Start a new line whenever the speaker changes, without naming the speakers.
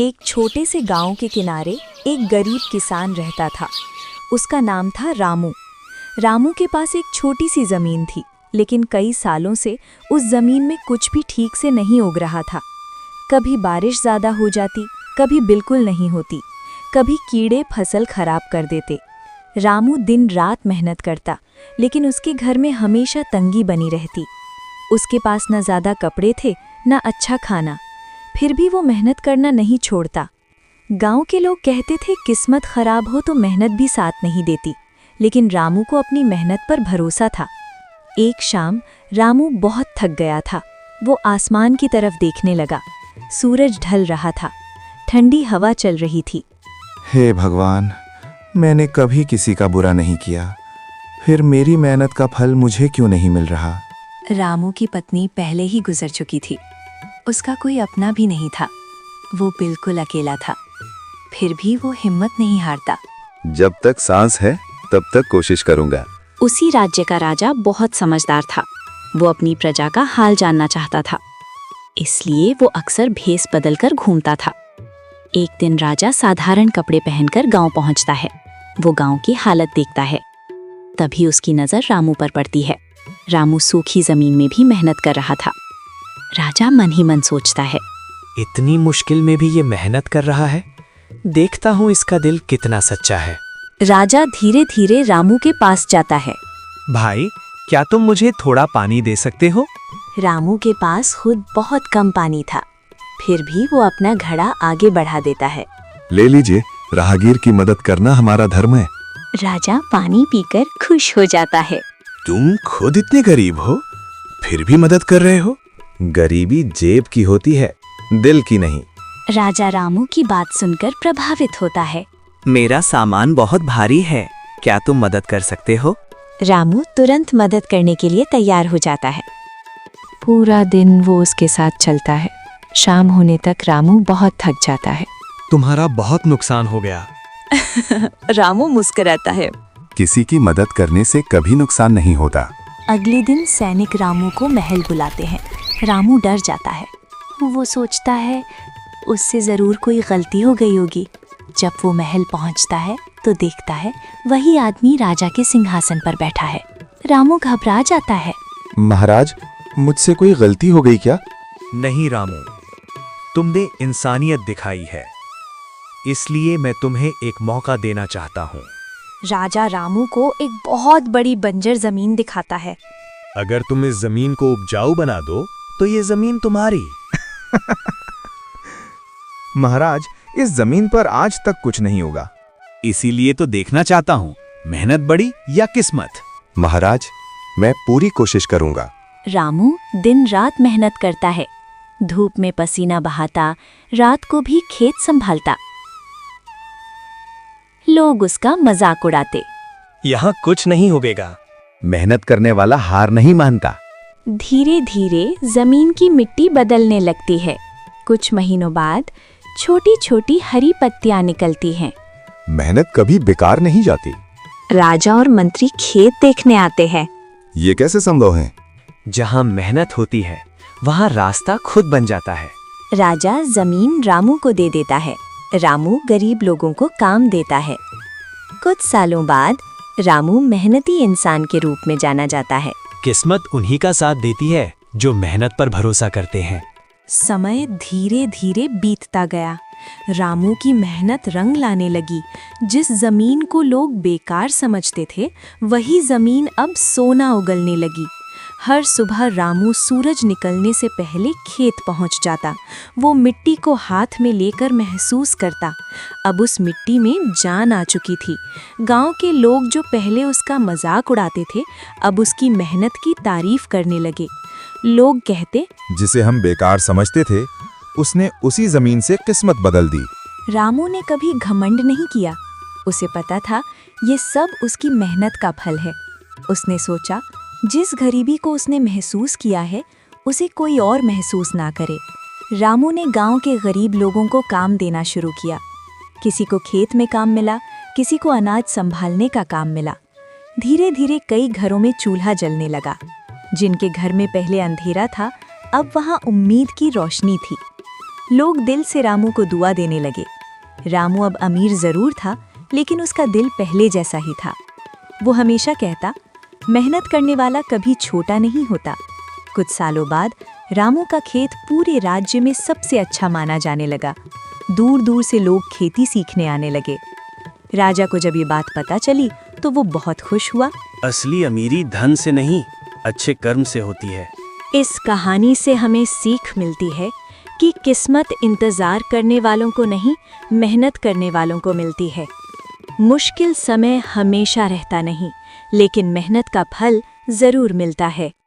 एक छोटे से गांव के किनारे एक गरीब किसान रहता था। उसका नाम था रामू। रामू के पास एक छोटी सी जमीन थी, लेकिन कई सालों से उस जमीन में कुछ भी ठीक से नहीं उग रहा था। कभी बारिश ज़्यादा हो जाती, कभी बिल्कुल नहीं होती, कभी कीड़े फसल खराब कर देते। रामू दिन रात मेहनत करता, लेकिन उसके घर में हमेशा तंगी बनी रहती। उसके पास न ज़्यादा कपड़े थे, न अच्छा खाना, फिर भी वो मेहनत करना नहीं छोड़ता। गांव के लोग कहते थे किस्मत खराब हो तो मेहनत भी साथ नहीं देती, लेकिन रामू को अपनी मेहनत पर भरोसा था। एक शाम रामू बहुत थक गया था। वो आसमान की तरफ देखने लगा। सूरज ढल रहा था, ठंडी हवा चल रही थी।
हे भगवान, मैंने कभी किसी का बुरा नहीं किया, फिर मेरी मेहनत का फल मुझे क्यों नहीं मिल रहा।
रामू की पत्नी पहले ही गुजर चुकी थी। उसका कोई अपना भी नहीं था। वो बिल्कुल अकेला था। फिर भी वो हिम्मत नहीं हारता।
जब तक सांस है तब तक कोशिश करूंगा।
उसी राज्य का राजा बहुत समझदार था। वो अपनी प्रजा का हाल जानना चाहता था, इसलिए वो अक्सर भेष बदलकर घूमता था। एक दिन राजा साधारण कपड़े पहनकर गांव पहुंचता है। वो गांव की हालत देखता है। तभी उसकी नजर रामू पर पड़ती है। रामू सूखी जमीन में भी मेहनत कर रहा था। राजा मन ही मन सोचता है,
इतनी मुश्किल में भी ये मेहनत कर रहा है, देखता हूँ इसका दिल कितना सच्चा है।
राजा धीरे धीरे रामू के पास जाता है।
भाई, क्या तुम मुझे थोड़ा पानी दे सकते हो?
रामू के पास खुद बहुत कम पानी था, फिर भी वो अपना घड़ा आगे बढ़ा देता है।
ले लीजिए, राहगीर की मदद करना हमारा धर्म है।
राजा पानी पीकर खुश हो जाता है।
तुम खुद इतने गरीब हो, फिर भी मदद कर रहे हो। गरीबी जेब की होती है, दिल की नहीं।
राजा रामू की बात सुनकर प्रभावित होता है।
मेरा सामान बहुत भारी है, क्या तुम मदद कर सकते हो?
रामू तुरंत मदद करने के लिए तैयार हो जाता है। पूरा दिन वो उसके साथ चलता है। शाम होने तक रामू बहुत थक जाता है।
तुम्हारा बहुत नुकसान हो गया।
रामू मुस्कुराता है।
किसी की मदद करने से कभी नुकसान नहीं होता।
अगले दिन सैनिक रामू को महल बुलाते हैं। रामू डर जाता है। वो सोचता है उससे ज़रूर कोई गलती हो गई होगी। जब वो महल पहुंचता है तो देखता है वही आदमी राजा के सिंहासन पर बैठा है। रामू घबरा जाता है।
महाराज, मुझसे कोई गलती हो गई क्या?
नहीं रामू, तुमने इंसानियत दिखाई है, इसलिए मैं तुम्हें एक मौका देना चाहता हूँ।
राजा रामू को एक बहुत बड़ी बंजर जमीन दिखाता है।
अगर तुम इस जमीन को उपजाऊ बना दो तो ये जमीन तुम्हारी।
महाराज, इस जमीन पर आज तक कुछ नहीं होगा।
इसीलिए तो देखना चाहता हूँ, मेहनत बड़ी या किस्मत।
महाराज, मैं पूरी कोशिश करूंगा।
रामू दिन रात मेहनत करता है। धूप में पसीना बहाता, रात को भी खेत संभालता। लोग उसका मजाक उड़ाते।
यहाँ कुछ नहीं होगा।
मेहनत करने वाला हार नहीं मानता।
धीरे धीरे जमीन की मिट्टी बदलने लगती है। कुछ महीनों बाद छोटी छोटी हरी पत्तियां निकलती हैं।
मेहनत कभी बेकार नहीं जाती।
राजा और मंत्री खेत देखने आते हैं।
ये कैसे संभव है?
जहाँ मेहनत होती है वहाँ रास्ता खुद बन जाता है।
राजा जमीन रामू को दे देता है। रामू गरीब लोगों को काम देता है। कुछ सालों बाद रामू मेहनती इंसान के रूप में जाना जाता है।
किस्मत उन्हीं का साथ देती है जो मेहनत पर भरोसा करते हैं।
समय धीरे धीरे बीतता गया। रामू की मेहनत रंग लाने लगी। जिस जमीन को लोग बेकार समझते थे, वही जमीन अब सोना उगलने लगी। हर सुबह रामू सूरज निकलने से पहले खेत पहुंच जाता। वो मिट्टी को हाथ में लेकर महसूस करता। अब उस मिट्टी में जान आ चुकी थी। गांव के लोग जो पहले उसका मजाक उड़ाते थे, अब उसकी मेहनत की तारीफ करने लगे। लोग कहते,
जिसे हम बेकार समझते थे, उसने उसी जमीन से किस्मत बदल दी।
रामू ने कभी घमंड नहीं किया। उसे पता था ये सब उसकी मेहनत का फल है। उसने सोचा, जिस गरीबी को उसने महसूस किया है, उसे कोई और महसूस ना करे। रामू ने गांव के गरीब लोगों को काम देना शुरू किया। किसी को खेत में काम मिला, किसी को अनाज संभालने का काम मिला। धीरे धीरे कई घरों में चूल्हा जलने लगा। जिनके घर में पहले अंधेरा था, अब वहां उम्मीद की रोशनी थी। लोग दिल से रामू को दुआ देने लगे। रामू अब अमीर जरूर था, लेकिन उसका दिल पहले जैसा ही था। वो हमेशा कहता, मेहनत करने वाला कभी छोटा नहीं होता। कुछ सालों बाद रामू का खेत पूरे राज्य में सबसे अच्छा माना जाने लगा। दूर दूर से लोग खेती सीखने आने लगे। राजा को जब ये बात पता चली तो वो बहुत खुश हुआ।
असली अमीरी धन से नहीं, अच्छे कर्म से होती है।
इस कहानी से हमें सीख मिलती है कि किस्मत इंतजार करने वालों को नहीं, मेहनत करने वालों को मिलती है। मुश्किल समय हमेशा रहता नहीं, लेकिन मेहनत का फल जरूर मिलता है।